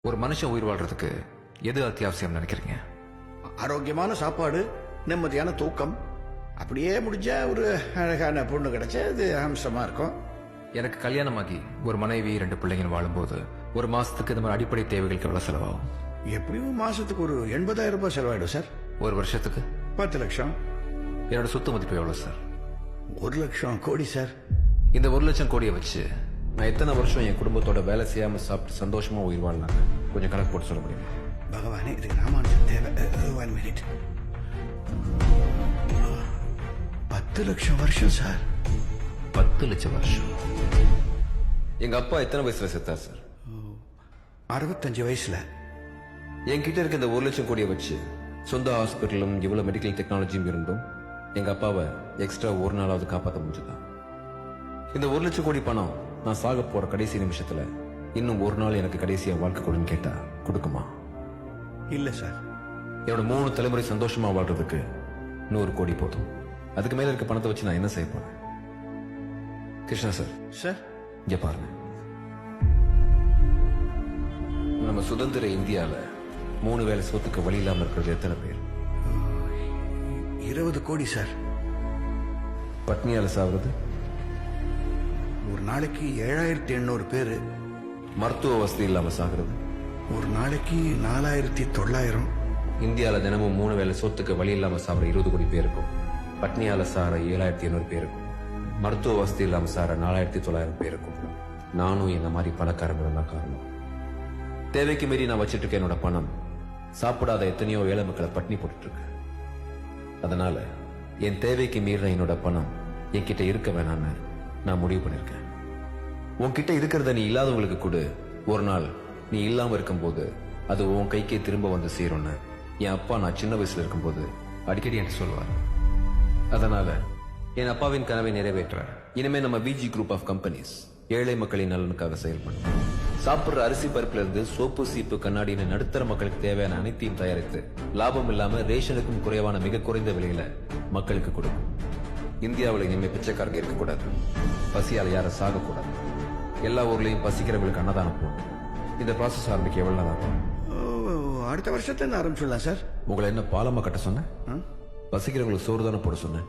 ஒரு மனுஷன் உயிர் வாழ்றதுக்கு எது அத்தியாவசியம் நினைக்கிறீங்க? ஆரோக்கியமான சாப்பாடு, நிம்மதியான தூக்கம், அப்படியே முடிஞ்சா ஒரு அழகான பொண்ணு கிடைச்சா அது அம்சமா இருக்கும். எனக்கு கல்யாணமாகி ஒரு மனைவி 2 பிள்ளைங்க வாழும்போது ஒரு மாசத்துக்கு இந்த மாதிரி அடிப்படை தேவைகளுக்கு எவ்வளவு செலவாகும்? எப்படியும் மாசத்துக்கு ஒரு 80,000 ரூபாய் செலவாயிடும் சார். ஒரு வருஷத்துக்கு 10 லட்சம். என்னோட சொத்து மதிப்பு எவ்வளவு சார்? 1 லட்சம் கோடி சார். இந்த 1 லட்சம் கோடியை வச்சு நான் எத்தனை வருஷம் என் குடும்பத்தோட வேலை செய்யாம சாப்பிட்டு சந்தோஷமா உயிர் வாழலாம்? கொஞ்சம் கணக்கு போட்டு சொல்ல முடியுமா? பகவானே, இதுக்கு ராமானுஜன் தேவை. 1 மினிட். 10 லட்சம் வருஷம் சார். 10 லட்சம் வருஷம். எங்க அப்பா எத்தனை வயசுல செத்தார் சார்? 65 வயசுல. என்கிட்ட இருக்க இந்த 1 லட்சம் கோடியை வச்சு சொந்த ஹாஸ்பிட்டலும் இவ்வளவு மெடிக்கல் டெக்னாலஜியும் இருந்தும் எங்க அப்பாவை எக்ஸ்ட்ரா ஒரு நாளாவது காப்பாற்ற முடிஞ்சதா? இந்த 1 லட்சம் கோடி பணம் நான் சாக போற கடைசி நிமிஷத்துல இன்னும் ஒரு நாள் எனக்கு கடைசியா வாழ்க்கை கொடுன்னு கேட்டா கொடுக்குமா? இல்ல சார். என்னோட 3 தலைமுறை சந்தோஷமா வாழ்றதுக்கு 100 கோடி போதும். அதுக்கு மேல இருக்க பணத்தை வச்சு நான் என்ன செய்ய போறேன்? கிருஷ்ணா சார், சார் இங்க பாருங்க. நம்ம சுதந்திர இந்தியால 3 வேளை சொத்துக்கு வழி இல்லாம இருக்கிறது எத்தனை பேர்? 20 கோடி சார். பட்னியால சாகுறது ஒரு நாளைக்கு 7,800 பேரு. மருத்துவ வசதி இல்லாம சாகுறது ஒரு நாளைக்கு 4,900. இந்தியால தினமும் 3 வேளை சொத்துக்கு வழி இல்லாம சாப்பிட 20 கோடி பேருக்கும், பட்னியால சார 7,800 பேருக்கும், மருத்துவ வசதி இல்லாம சார 4,900 பேருக்கும் நானும் என்ன மாதிரி பணக்காரங்க தான் காரணம். தேவைக்கு மீறி நான் வச்சிட்டு இருக்க என்னோட பணம் சாப்பிடாத எத்தனையோ ஏழை மக்களை பட்னி போட்டுட்டு இருக்கு. அதனால என் தேவைக்கு மீறின என்னோட பணம் என்கிட்ட இருக்க வேணான்னு நான் முடிவு பண்ணிருக்கேன். உன்கிட்ட இருக்கிறத நீ இல்லாதவங்களுக்கு கொடு. ஒரு நாள் நீ இல்லாம இருக்கும்போது அது உன் கைக்கே திரும்ப வந்து சேரும்னு என் அப்பா நான் சின்ன வயசுல இருக்கும்போது அடிக்கடி என்று சொல்லுவார். அதனால என் அப்பாவின் கனவை நிறைவேற்ற இனிமே நம்ம விஜி குரூப் ஆஃப் கம்பெனிஸ் ஏழை மக்களின் நலனுக்காக செயல்படும். சாப்பிடுற அரிசி பருப்புல இருந்து சோப்பு, சீப்பு, கண்ணாடின்னு நடுத்தர மக்களுக்கு தேவையான அனைத்தையும் தயாரித்து லாபம் இல்லாம ரேஷனுக்கும் குறைவான மிக குறைந்த விலையில மக்களுக்கு கொடுக்கும். இந்தியாவில் இனிமே பிச்சைக்காரங்க இருக்கக்கூடாது, பசியால யாரும் சாகக்கூடாது. எல்லா ஊர்லயும் பசிக்கிறவங்களுக்கு அன்னதானம் போடும். இந்த ப்ராசஸ் ஆரம்பிக்க எவ்வளவு நாள் ஆகும்? அடுத்த வருஷத்துல இருந்து ஆரம்பிச்சுடலாம் சார். உங்களை என்ன பாலமா கட்ட சொன்னேன்? பசிக்கிறவங்களுக்கு சோறு தானே போட சொன்னேன்.